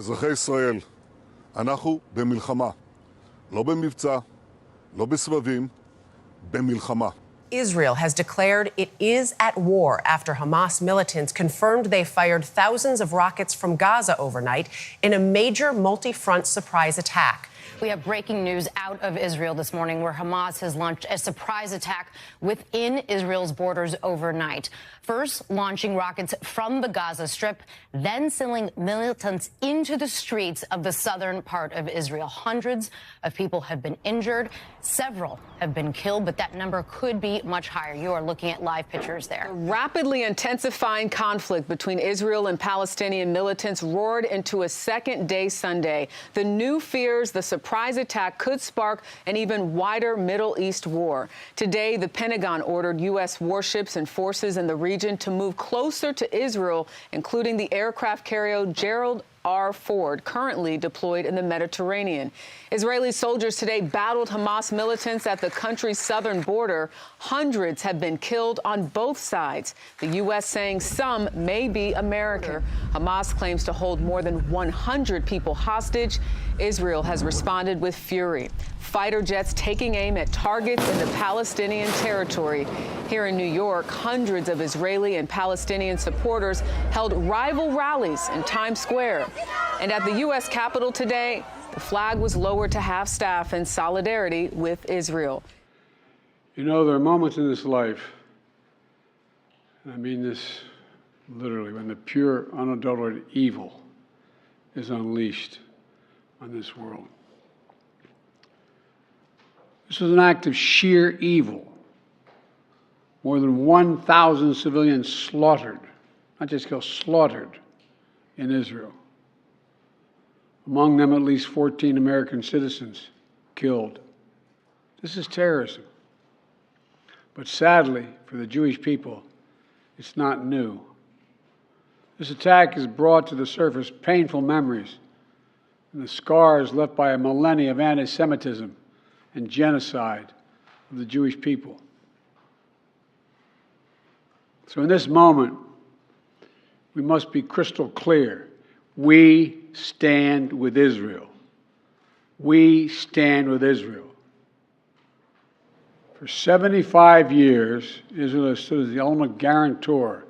אזרחי ישראל, אנחנו במלחמה. לא במבצע, לא בסבבים, במלחמה. Israel has declared it is at war after Hamas militants confirmed they fired thousands of rockets from Gaza overnight in a major multi-front surprise attack. We have breaking news out of Israel this morning where Hamas has launched a surprise attack within Israel's borders overnight. First, launching rockets from the Gaza Strip, then sending militants into the streets of the southern part of Israel. Hundreds of people have been injured. Several have been killed, but that number could be much higher. You are looking at live pictures there. A rapidly intensifying conflict between Israel and Palestinian militants roared into a second day Sunday. The new fears the surprise attack could spark an even wider Middle East war. Today, the Pentagon ordered U.S. warships and forces in the region to move closer to Israel, including the aircraft carrier Gerald R. Ford, currently deployed in the Mediterranean. Israeli soldiers today battled Hamas militants at the country's southern border. Hundreds have been killed on both sides, the U.S. saying some may be American. Hamas claims to hold more than 100 people hostage. Israel has responded with fury. Fighter jets taking aim at targets in the Palestinian territory. Here in New York, hundreds of Israeli and Palestinian supporters held rival rallies in Times Square. And at the U.S. Capitol today, the flag was lowered to half-staff in solidarity with Israel. You know, there are moments in this life, and I mean this literally, when the pure, unadulterated evil is unleashed on this world. This was an act of sheer evil. More than 1,000 civilians slaughtered, not just killed, slaughtered in Israel. Among them, at least 14 American citizens killed. This is terrorism. But sadly, for the Jewish people, it's not new. This attack has brought to the surface painful memories and the scars left by a millennia of anti-Semitism and genocide of the Jewish people. So in this moment, we must be crystal clear. We stand with Israel. We stand with Israel. For 75 years, Israel has stood as the ultimate guarantor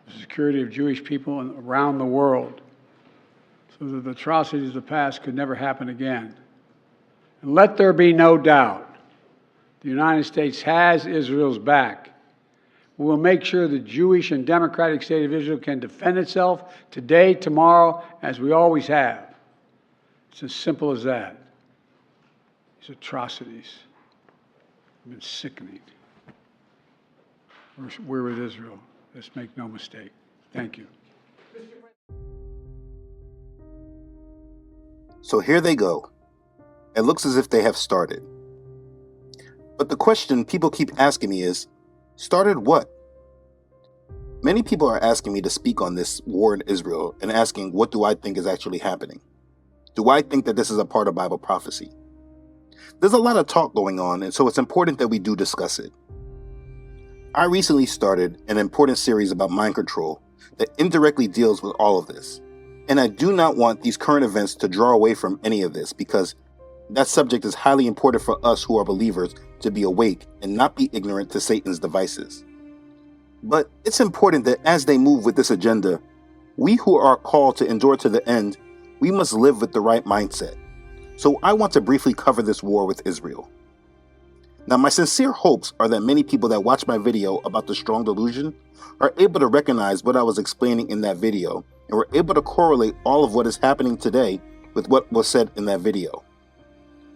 of the security of Jewish people around the world, so that the atrocities of the past could never happen again. And let there be no doubt, the United States has Israel's back. We will make sure the Jewish and democratic state of Israel can defend itself today, tomorrow, as we always have. It's as simple as that. These atrocities have been sickening. We're with Israel. Let's make no mistake. Thank you. So here they go. It looks as if they have started. But the question people keep asking me is, started what? Many people are asking me to speak on this war in Israel and asking, what do I think is actually happening? Do I think that this is a part of Bible prophecy? There's a lot of talk going on, and so it's important that we do discuss it. I recently started an important series about mind control that indirectly deals with all of this. And I do not want these current events to draw away from any of this, because that subject is highly important for us who are believers to be awake and not be ignorant to Satan's devices. But it's important that as they move with this agenda, we who are called to endure to the end, we must live with the right mindset. So I want to briefly cover this war with Israel. Now, my sincere hopes are that many people that watch my video about the strong delusion are able to recognize what I was explaining in that video and were able to correlate all of what is happening today with what was said in that video.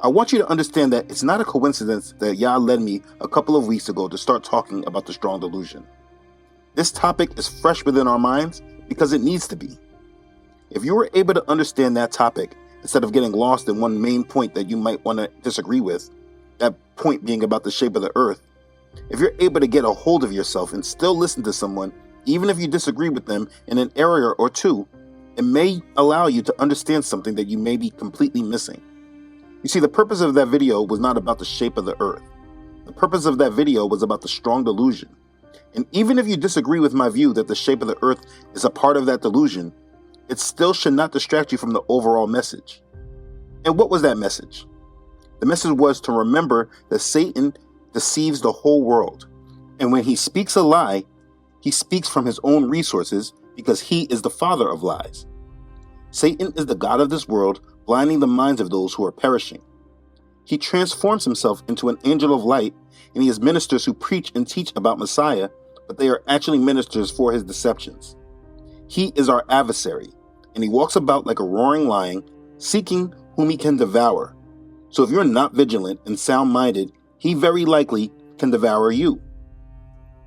I want you to understand that it's not a coincidence that Yah led me a couple of weeks ago to start talking about the strong delusion. This topic is fresh within our minds because it needs to be. If you were able to understand that topic instead of getting lost in one main point that you might want to disagree with, that point being about the shape of the earth, if you're able to get a hold of yourself and still listen to someone, even if you disagree with them in an area or two, it may allow you to understand something that you may be completely missing. You see, the purpose of that video was not about the shape of the earth. The purpose of that video was about the strong delusion. And even if you disagree with my view that the shape of the earth is a part of that delusion, it still should not distract you from the overall message. And what was that message? The message was to remember that Satan deceives the whole world. And when he speaks a lie, he speaks from his own resources because he is the father of lies. Satan is the god of this world, blinding the minds of those who are perishing. He transforms himself into an angel of light, and he has ministers who preach and teach about Messiah, but they are actually ministers for his deceptions. He is our adversary, and he walks about like a roaring lion, seeking whom he can devour. So if you're not vigilant and sound-minded, he very likely can devour you.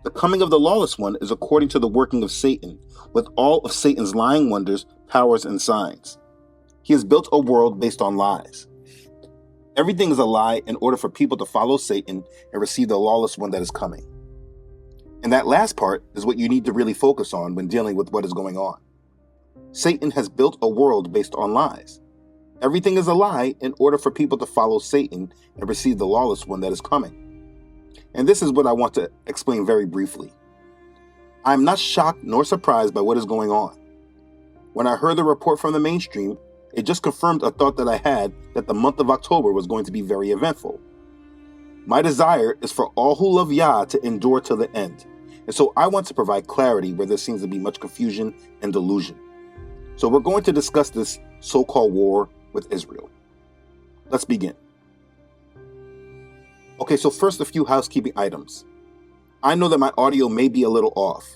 The coming of the lawless one is according to the working of Satan, with all of Satan's lying wonders, powers, and signs. He has built a world based on lies. Everything is a lie in order for people to follow Satan and receive the lawless one that is coming. And that last part is what you need to really focus on when dealing with what is going on. Satan has built a world based on lies. Everything is a lie in order for people to follow Satan and receive the lawless one that is coming. And this is what I want to explain very briefly. I am not shocked nor surprised by what is going on. When I heard the report from the mainstream, it just confirmed a thought that I had that the month of October was going to be very eventful. My desire is for all who love Yah to endure till the end. And so I want to provide clarity where there seems to be much confusion and delusion. So we're going to discuss this so-called war with Israel. Let's begin. Okay, so first a few housekeeping items. I know that my audio may be a little off.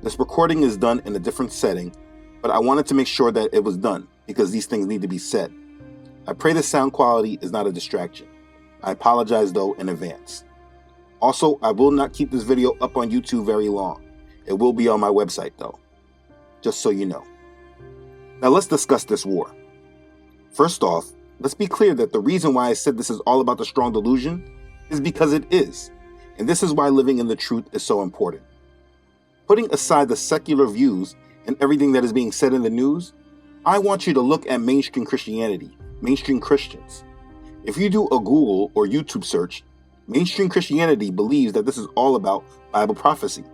This recording is done in a different setting, but I wanted to make sure that it was done because these things need to be said. I pray the sound quality is not a distraction. I apologize though in advance. Also, I will not keep this video up on YouTube very long. It will be on my website though, just so you know. Now let's discuss this war. First off, let's be clear that the reason why I said this is all about the strong delusion is because it is. And this is why living in the truth is so important. Putting aside the secular views and everything that is being said in the news, I want you to look at mainstream Christianity, mainstream Christians. If you do a Google or YouTube search, mainstream Christianity believes that this is all about Bible prophecy.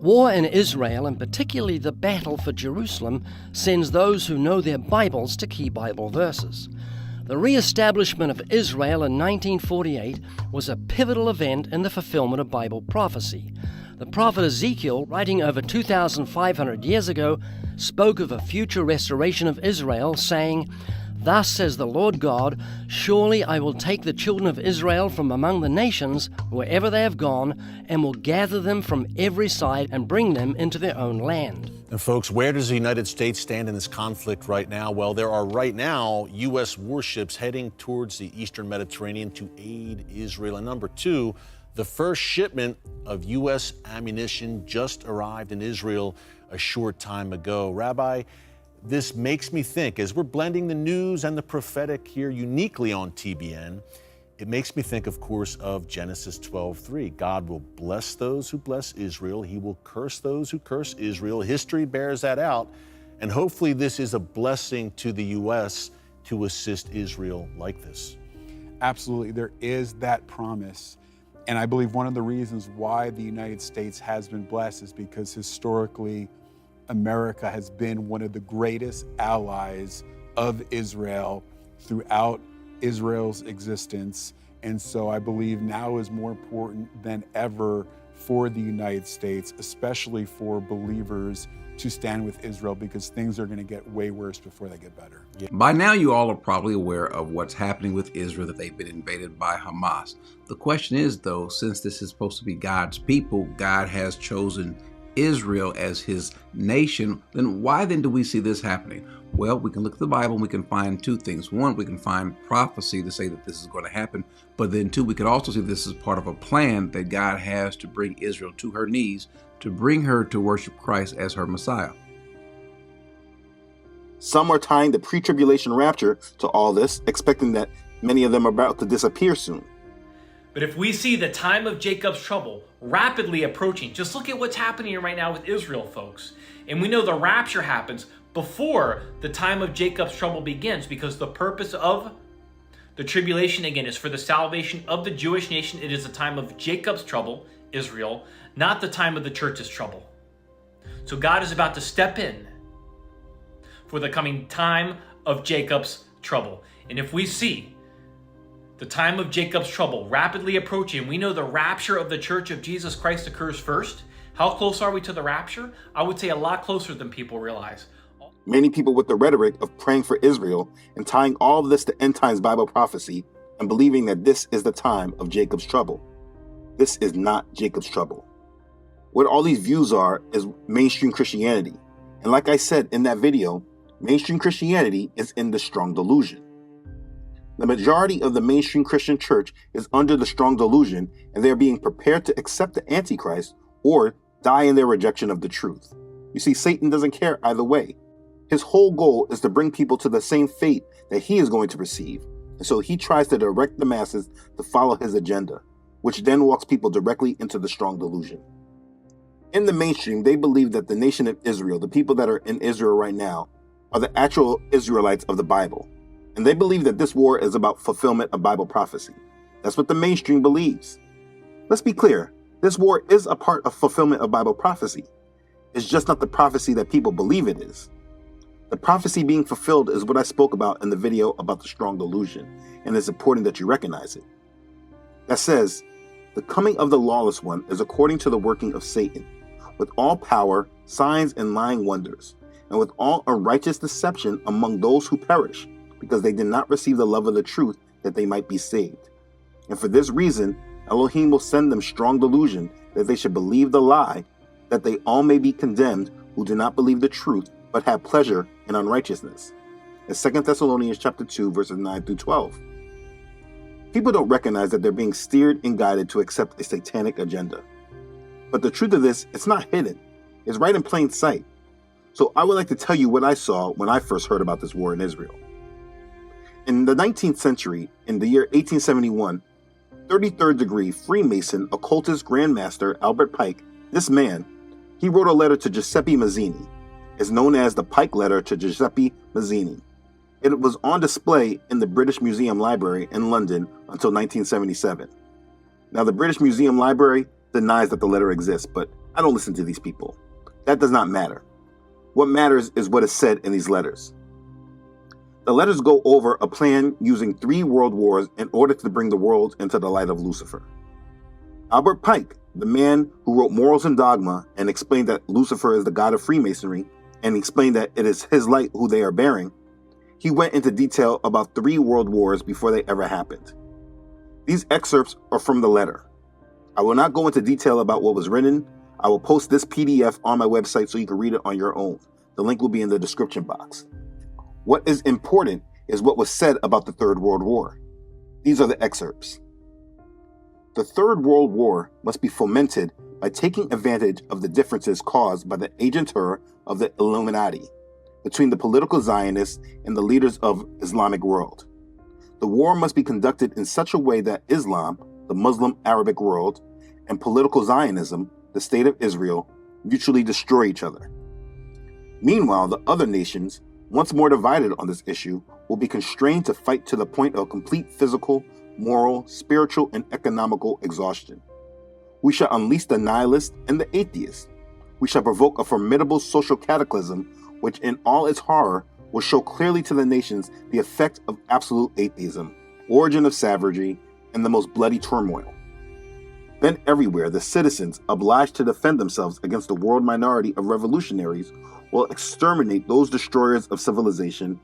War in Israel, and particularly the battle for Jerusalem, sends those who know their Bibles to key Bible verses. The re-establishment of Israel in 1948 was a pivotal event in the fulfillment of Bible prophecy. The prophet Ezekiel, writing over 2,500 years ago, spoke of a future restoration of Israel, saying, "Thus says the Lord God, surely I will take the children of Israel from among the nations, wherever they have gone, and will gather them from every side and bring them into their own land." And folks, where does the United States stand in this conflict right now? Well, there are right now U.S. warships heading towards the eastern Mediterranean to aid Israel. And number two, the first shipment of U.S. ammunition just arrived in Israel a short time ago. Rabbi, this makes me think, as we're blending the news and the prophetic here uniquely on TBN, it makes me think, of course, of Genesis 12:3. God will bless those who bless Israel. He will curse those who curse Israel. History bears that out. And hopefully this is a blessing to the U.S. to assist Israel like this. Absolutely. There is that promise. And I believe one of the reasons why the United States has been blessed is because historically, America has been one of the greatest allies of Israel throughout Israel's existence. And so I believe now is more important than ever for the United States, especially for believers, to stand with Israel, because things are going to get way worse before they get better. By now, you all are probably aware of what's happening with Israel, that they've been invaded by Hamas. The question is, though, since this is supposed to be God's people, God has chosen Israel as his nation, then why then do we see this happening? Well, we can look at the Bible and we can find two things. One, we can find prophecy to say that this is going to happen. But then two, we could also see this is part of a plan that God has to bring Israel to her knees, to bring her to worship Christ as her Messiah. Some are tying the pre-tribulation rapture to all this, expecting that many of them are about to disappear soon. But if we see the time of Jacob's trouble rapidly approaching, just look at what's happening right now with Israel, folks. And we know the rapture happens before the time of Jacob's trouble begins, because the purpose of the tribulation, again, is for the salvation of the Jewish nation. It is the time of Jacob's trouble, Israel, not the time of the church's trouble. So God is about to step in for the coming time of Jacob's trouble. And if we see the time of Jacob's trouble rapidly approaching, we know the rapture of the Church of Jesus Christ occurs first. How close are we to the rapture? I would say a lot closer than people realize. Many people with the rhetoric of praying for Israel and tying all of this to end times Bible prophecy and believing that this is the time of Jacob's trouble. This is not Jacob's trouble. What all these views are is mainstream Christianity. And like I said in that video, mainstream Christianity is in the strong delusion. The majority of the mainstream Christian church is under the strong delusion, and they are being prepared to accept the Antichrist or die in their rejection of the truth. You see, Satan doesn't care either way. His whole goal is to bring people to the same fate that he is going to receive. And so he tries to direct the masses to follow his agenda, which then walks people directly into the strong delusion. In the mainstream, they believe that the nation of Israel, the people that are in Israel right now, are the actual Israelites of the Bible. And they believe that this war is about fulfillment of Bible prophecy. That's what the mainstream believes. Let's be clear. This war is a part of fulfillment of Bible prophecy. It's just not the prophecy that people believe it is. The prophecy being fulfilled is what I spoke about in the video about the strong delusion, and it's important that you recognize it. That says, the coming of the lawless one is according to the working of Satan, with all power, signs, and lying wonders, and with all unrighteous deception among those who perish, because they did not receive the love of the truth that they might be saved. And for this reason, Elohim will send them strong delusion that they should believe the lie, that they all may be condemned who do not believe the truth, but have pleasure in unrighteousness. In 2 Thessalonians chapter 2, verses 9 through 12. People don't recognize that they're being steered and guided to accept a satanic agenda. But the truth of this, it's not hidden. It's right in plain sight. So I would like to tell you what I saw when I first heard about this war in Israel. In the 19th century, in the year 1871, 33rd degree Freemason occultist Grandmaster Albert Pike, this man, he wrote a letter to Giuseppe Mazzini. It's known as the Pike Letter to Giuseppe Mazzini. It was on display in the British Museum Library in London until 1977. Now, the British Museum Library denies that the letter exists, but I don't listen to these people. That does not matter. What matters is what is said in these letters. The letters go over a plan using 3 world wars in order to bring the world into the light of Lucifer. Albert Pike, the man who wrote Morals and Dogma and explained that Lucifer is the god of Freemasonry, and explained that it is his light who they are bearing, he went into detail about 3 world wars before they ever happened. These excerpts are from the letter. I will not go into detail about what was written. I will post this PDF on my website so you can read it on your own. The link will be in the description box. What is important is what was said about the Third World War. These are the excerpts. The Third World War must be fomented by taking advantage of the differences caused by the agentur of the Illuminati between the political Zionists and the leaders of Islamic world. The war must be conducted in such a way that Islam, the Muslim Arabic world, and political Zionism, the state of Israel, mutually destroy each other. Meanwhile, the other nations, once more divided on this issue, will be constrained to fight to the point of complete physical, moral, spiritual, and economical exhaustion. We shall unleash the nihilist and the atheist. We shall provoke a formidable social cataclysm which in all its horror will show clearly to the nations the effect of absolute atheism, origin of savagery, and the most bloody turmoil. Then everywhere the citizens, obliged to defend themselves against the world minority of revolutionaries, will exterminate those destroyers of civilization,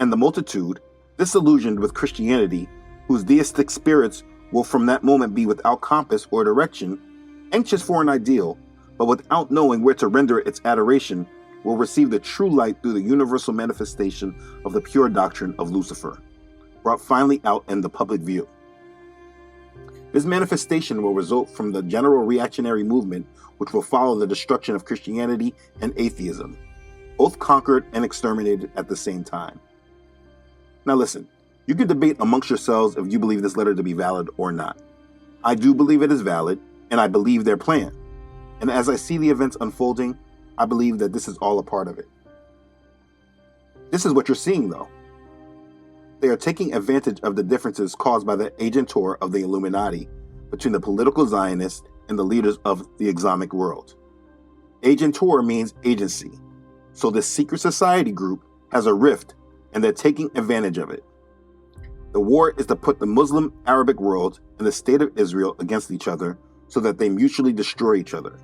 and the multitude, disillusioned with Christianity, whose deistic spirits will from that moment be without compass or direction, anxious for an ideal, but without knowing where to render its adoration, will receive the true light through the universal manifestation of the pure doctrine of Lucifer, brought finally out in the public view. This manifestation will result from the general reactionary movement which will follow the destruction of Christianity and atheism, both conquered and exterminated at the same time. Now listen, you can debate amongst yourselves if you believe this letter to be valid or not. I do believe it is valid, and I believe their plan. And as I see the events unfolding, I believe that this is all a part of it. This is what you're seeing, though. They are taking advantage of the differences caused by the agentur of the Illuminati between the political Zionists and the leaders of the Islamic world. Agentur means agency. So this secret society group, has a rift, and they're taking advantage of it. The war is to put the Muslim Arabic world and the state of Israel against each other so that they mutually destroy each other.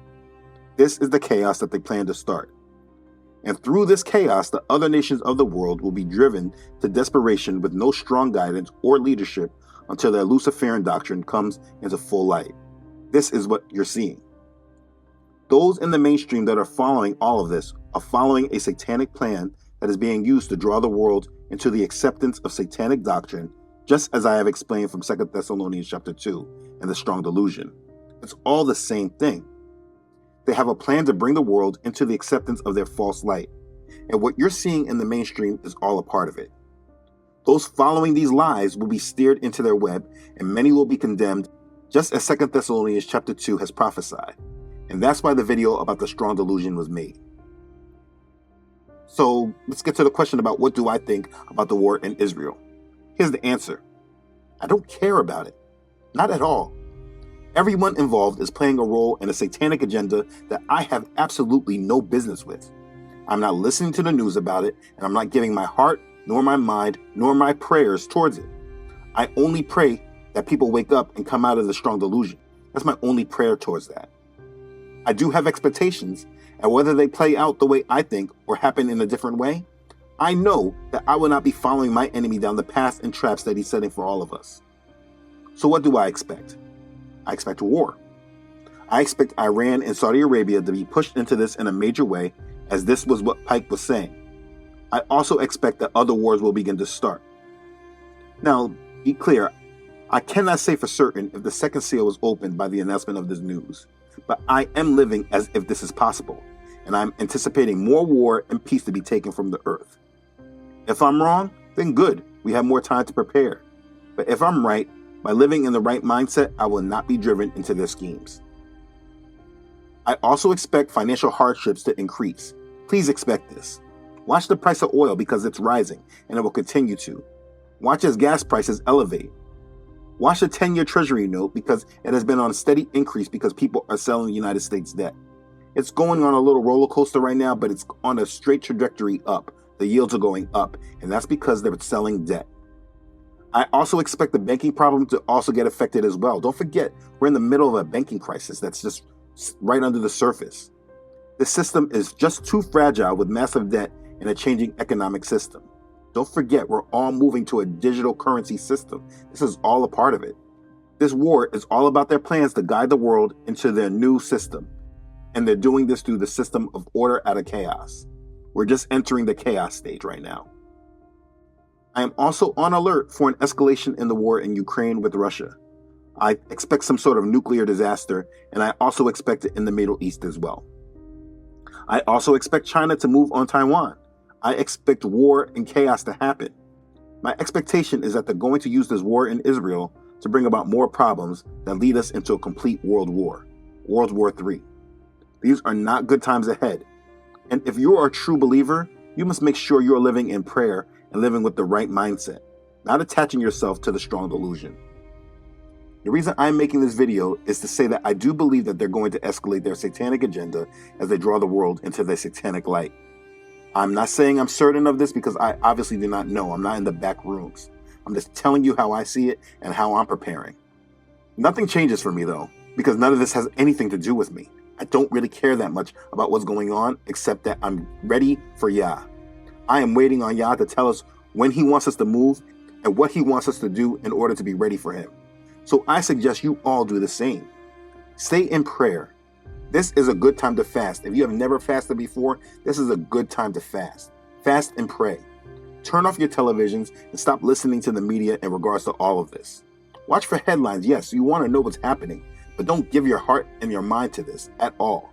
This is the chaos that they plan to start. And through this chaos, the other nations of the world will be driven to desperation with no strong guidance or leadership until their Luciferian doctrine comes into full light. This is what you're seeing. Those in the mainstream that are following all of this are following a satanic plan that is being used to draw the world into the acceptance of satanic doctrine, just as I have explained from 2 Thessalonians chapter 2 and the strong delusion. It's all the same thing. They have a plan to bring the world into the acceptance of their false light. And what you're seeing in the mainstream is all a part of it. Those following these lies will be steered into their web, and many will be condemned, just as 2 Thessalonians chapter 2 has prophesied. And that's why the video about the strong delusion was made. So let's get to the question about what do I think about the war in Israel. Here's the answer. I don't care about it. Not at all. Everyone involved is playing a role in a satanic agenda that I have absolutely no business with. I'm not listening to the news about it, and I'm not giving my heart, nor my mind, nor my prayers towards it. I only pray that people wake up and come out of the strong delusion. That's my only prayer towards that. I do have expectations, and whether they play out the way I think or happen in a different way, I know that I will not be following my enemy down the paths and traps that he's setting for all of us. So what do I expect? I expect war. I expect Iran and Saudi Arabia to be pushed into this in a major way, as this was what Pike was saying. I also expect that other wars will begin to start. Now, be clear, I cannot say for certain if the second seal was opened by the announcement of this news, but I am living as if this is possible, and I'm anticipating more war and peace to be taken from the earth. If I'm wrong, then good, we have more time to prepare. But if I'm right, by living in the right mindset, I will not be driven into their schemes. I also expect financial hardships to increase. Please expect this. Watch the price of oil because it's rising, and it will continue to. Watch as gas prices elevate. Watch the 10-year Treasury note because it has been on a steady increase because people are selling the United States debt. It's going on a little roller coaster right now, but it's on a straight trajectory up. The yields are going up, and that's because they're selling debt. I also expect the banking problem to also get affected as well. Don't forget, we're in the middle of a banking crisis that's just right under the surface. The system is just too fragile with massive debt and a changing economic system. Don't forget, we're all moving to a digital currency system. This is all a part of it. This war is all about their plans to guide the world into their new system. And they're doing this through the system of order out of chaos. We're just entering the chaos stage right now. I am also on alert for an escalation in the war in Ukraine with Russia. I expect some sort of nuclear disaster, and I also expect it in the Middle East as well. I also expect China to move on Taiwan. I expect war and chaos to happen. My expectation is that they're going to use this war in Israel to bring about more problems that lead us into a complete world war, World War III. These are not good times ahead. And if you are a true believer, you must make sure you are living in prayer and living with the right mindset, not attaching yourself to the strong delusion. The reason I'm making this video is to say that I do believe that they're going to escalate their satanic agenda as they draw the world into their satanic light. I'm not saying I'm certain of this because I obviously do not know. I'm not in the back rooms. I'm just telling you how I see it and how I'm preparing. Nothing changes for me though, because none of this has anything to do with me. I don't really care that much about what's going on, except that I'm ready for Yah. I am waiting on Yah to tell us when he wants us to move and what he wants us to do in order to be ready for him. So I suggest you all do the same. Stay in prayer. This is a good time to fast. If you have never fasted before, this is a good time to fast. Fast and pray. Turn off your televisions and stop listening to the media in regards to all of this. Watch for headlines. Yes, you want to know what's happening, but don't give your heart and your mind to this at all.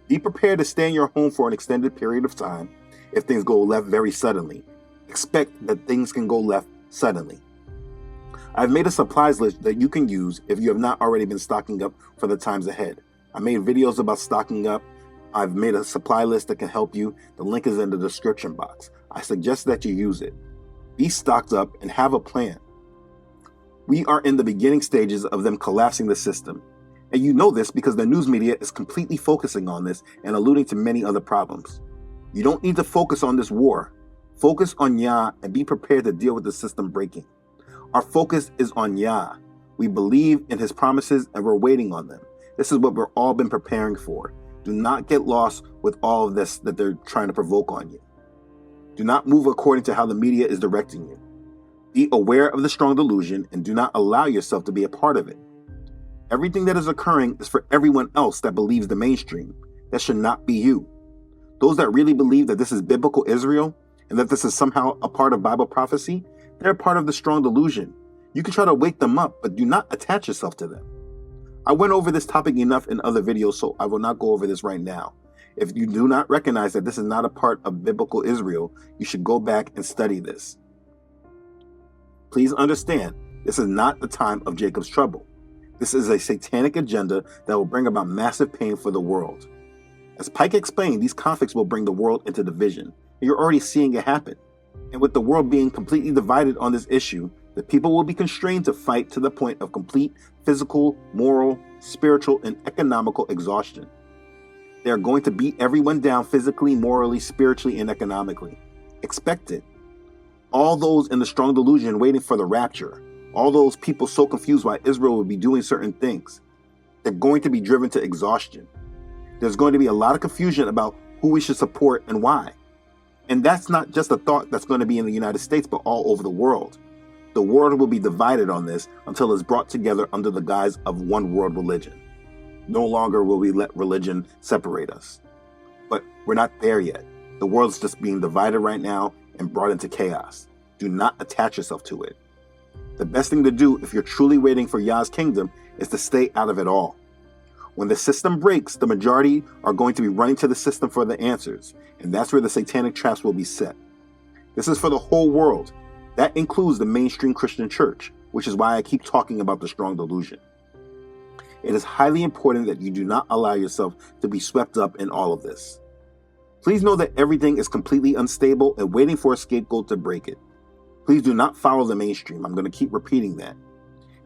Be prepared to stay in your home for an extended period of time if things go left very suddenly. Expect that things can go left suddenly. I've made a supplies list that you can use if you have not already been stocking up for the times ahead. I made videos about stocking up. I've made a supply list that can help you. The link is in the description box. I suggest that you use it. Be stocked up and have a plan. We are in the beginning stages of them collapsing the system. And you know this because the news media is completely focusing on this and alluding to many other problems. You don't need to focus on this war. Focus on Yah and be prepared to deal with the system breaking. Our focus is on Yah. We believe in his promises and we're waiting on them. This is what we've all been preparing for. Do not get lost with all of this that they're trying to provoke on you. Do not move according to how the media is directing you. Be aware of the strong delusion and do not allow yourself to be a part of it. Everything that is occurring is for everyone else that believes the mainstream. That should not be you. Those that really believe that this is biblical Israel and that this is somehow a part of Bible prophecy, they're part of the strong delusion. You can try to wake them up, but do not attach yourself to them. I went over this topic enough in other videos, so I will not go over this right now. If you do not recognize that this is not a part of biblical Israel, you should go back and study this. Please understand, this is not the time of Jacob's trouble. This is a satanic agenda that will bring about massive pain for the world. As Pike explained, these conflicts will bring the world into division. And you're already seeing it happen. And with the world being completely divided on this issue, the people will be constrained to fight to the point of complete physical, moral, spiritual, and economical exhaustion. They are going to beat everyone down physically, morally, spiritually, and economically. Expect it. All those in the strong delusion waiting for the rapture, all those people so confused why Israel would be doing certain things, they're going to be driven to exhaustion. There's going to be a lot of confusion about who we should support and why. And that's not just a thought that's going to be in the United States, but all over the world. The world will be divided on this until it's brought together under the guise of one world religion. No longer will we let religion separate us. But we're not there yet. The world's just being divided right now and brought into chaos. Do not attach yourself to it. The best thing to do if you're truly waiting for Yah's kingdom is to stay out of it all. When the system breaks, the majority are going to be running to the system for the answers, and that's where the satanic traps will be set. This is for the whole world. That includes the mainstream Christian church, which is why I keep talking about the strong delusion. It is highly important that you do not allow yourself to be swept up in all of this. Please know that everything is completely unstable and waiting for a scapegoat to break it. Please do not follow the mainstream. I'm going to keep repeating that.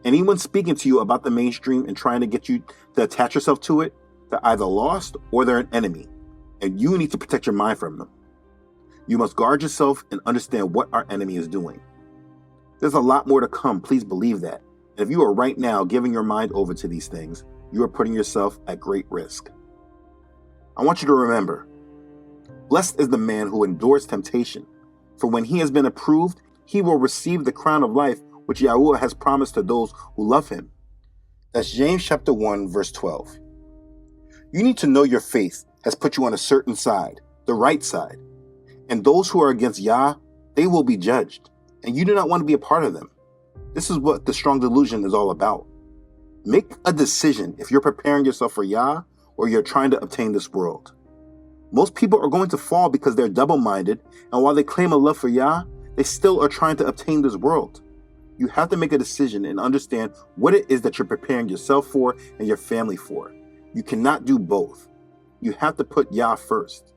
Anyone speaking to you about the mainstream and trying to get you to attach yourself to it, they're either lost or they're an enemy, and you need to protect your mind from them. You must guard yourself and understand what our enemy is doing. There's a lot more to come, please believe that. And if you are right now giving your mind over to these things, you are putting yourself at great risk. I want you to remember, blessed is the man who endures temptation, for when he has been approved, he will receive the crown of life which Yahuwah has promised to those who love him. That's James chapter 1, verse 12. You need to know your faith has put you on a certain side, the right side. And those who are against Yah, they will be judged. And you do not want to be a part of them. This is what the strong delusion is all about. Make a decision if you're preparing yourself for Yah or you're trying to obtain this world. Most people are going to fall because they're double-minded, and while they claim a love for Yah, they still are trying to obtain this world. You have to make a decision and understand what it is that you're preparing yourself for and your family for. You cannot do both. You have to put Yah first.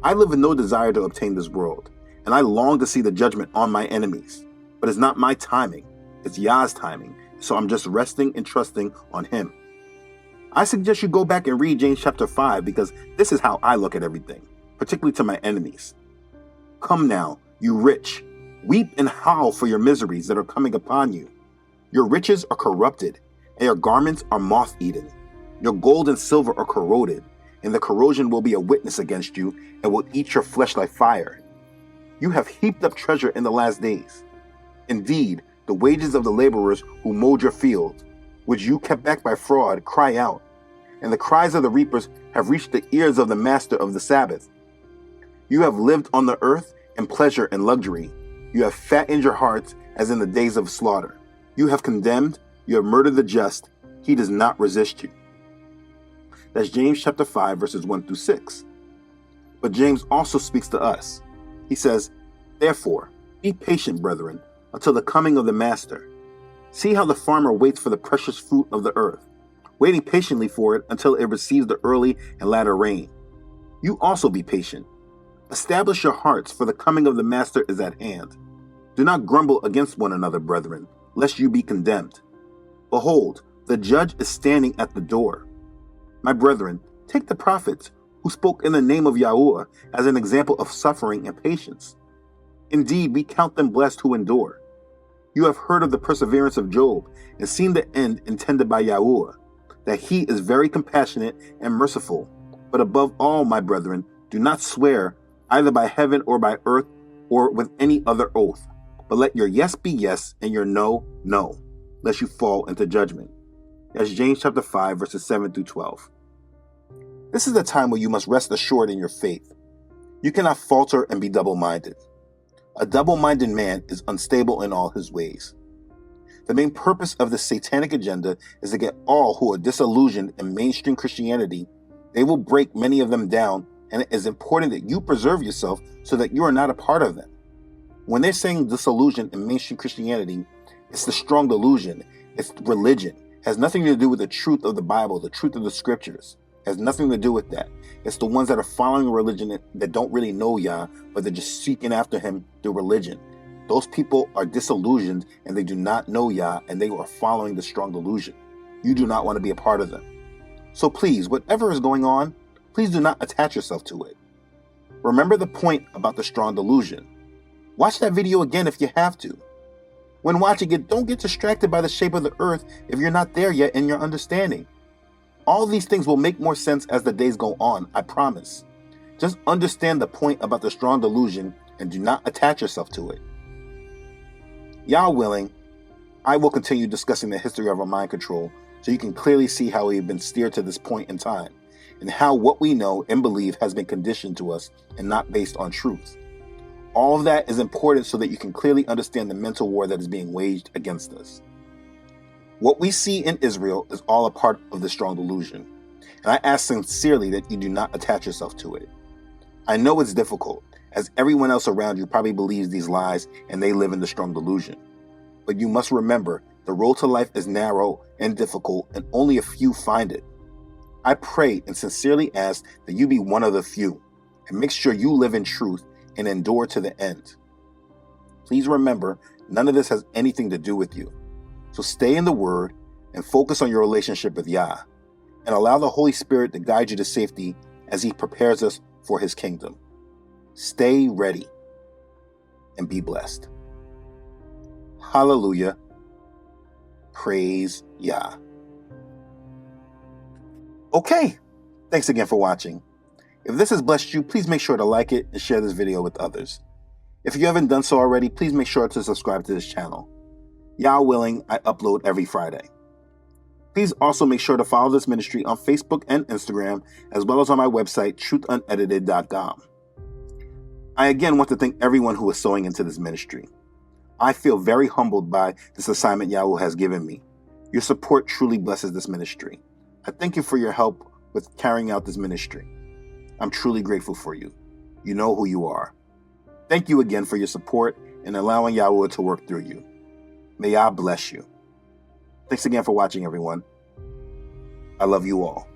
I live with no desire to obtain this world, and I long to see the judgment on my enemies. But it's not my timing, it's Yah's timing, so I'm just resting and trusting on him. I suggest you go back and read James chapter 5 because this is how I look at everything, particularly to my enemies. Come now, you rich, weep and howl for your miseries that are coming upon you. Your riches are corrupted, and your garments are moth-eaten. Your gold and silver are corroded, and the corrosion will be a witness against you and will eat your flesh like fire. You have heaped up treasure in the last days. Indeed, the wages of the laborers who mowed your field, which you kept back by fraud, cry out, and the cries of the reapers have reached the ears of the master of the Sabbath. You have lived on the earth in pleasure and luxury. You have fattened your hearts as in the days of slaughter. You have condemned, you have murdered the just. He does not resist you. That's James chapter 5, verses 1 through 6. But James also speaks to us. He says, therefore, be patient, brethren, until the coming of the master. See how the farmer waits for the precious fruit of the earth, waiting patiently for it until it receives the early and latter rain. You also be patient. Establish your hearts, for the coming of the master is at hand. Do not grumble against one another, brethren, lest you be condemned. Behold, the judge is standing at the door. My brethren, take the prophets who spoke in the name of Yahuwah as an example of suffering and patience. Indeed, we count them blessed who endure. You have heard of the perseverance of Job and seen the end intended by Yahuwah, that he is very compassionate and merciful. But above all, my brethren, do not swear either by heaven or by earth or with any other oath, but let your yes be yes and your no, no, lest you fall into judgment. That's James chapter 5, verses 7 through 12. This is the time where you must rest assured in your faith. You cannot falter and be double-minded. A double-minded man is unstable in all his ways. The main purpose of the satanic agenda is to get all who are disillusioned in mainstream Christianity. They will break many of them down, and it is important that you preserve yourself so that you are not a part of them. When they're saying disillusion in mainstream Christianity, it's the strong delusion. It's religion. It has nothing to do with the truth of the Bible, the truth of the scriptures. It has nothing to do with that. It's the ones that are following a religion that don't really know Yah, but they're just seeking after him through religion. Those people are disillusioned and they do not know Yah, and they are following the strong delusion. You do not want to be a part of them. So please, whatever is going on, please do not attach yourself to it. Remember the point about the strong delusion. Watch that video again if you have to. When watching it, don't get distracted by the shape of the earth if you're not there yet in your understanding. All these things will make more sense as the days go on, I promise. Just understand the point about the strong delusion and do not attach yourself to it. Yah willing, I will continue discussing the history of our mind control so you can clearly see how we have been steered to this point in time and how what we know and believe has been conditioned to us and not based on truth. All of that is important so that you can clearly understand the mental war that is being waged against us. What we see in Israel is all a part of the strong delusion, and I ask sincerely that you do not attach yourself to it. I know it's difficult, as everyone else around you probably believes these lies and they live in the strong delusion. But you must remember, the road to life is narrow and difficult, and only a few find it. I pray and sincerely ask that you be one of the few, and make sure you live in truth and endure to the end. Please remember, none of this has anything to do with you. So stay in the Word and focus on your relationship with Yah, and allow the Holy Spirit to guide you to safety as He prepares us for His kingdom. Stay ready and be blessed. Hallelujah. Praise Yah. Okay, thanks again for watching. If this has blessed you, please make sure to like it and share this video with others. If you haven't done so already, please make sure to subscribe to this channel. Yah willing, I upload every Friday. Please also make sure to follow this ministry on Facebook and Instagram, as well as on my website, truthunedited.com. I again want to thank everyone who is sowing into this ministry. I feel very humbled by this assignment Yahweh has given me. Your support truly blesses this ministry. I thank you for your help with carrying out this ministry. I'm truly grateful for you. You know who you are. Thank you again for your support and allowing Yahweh to work through you. May Yah bless you. Thanks again for watching, everyone. I love you all.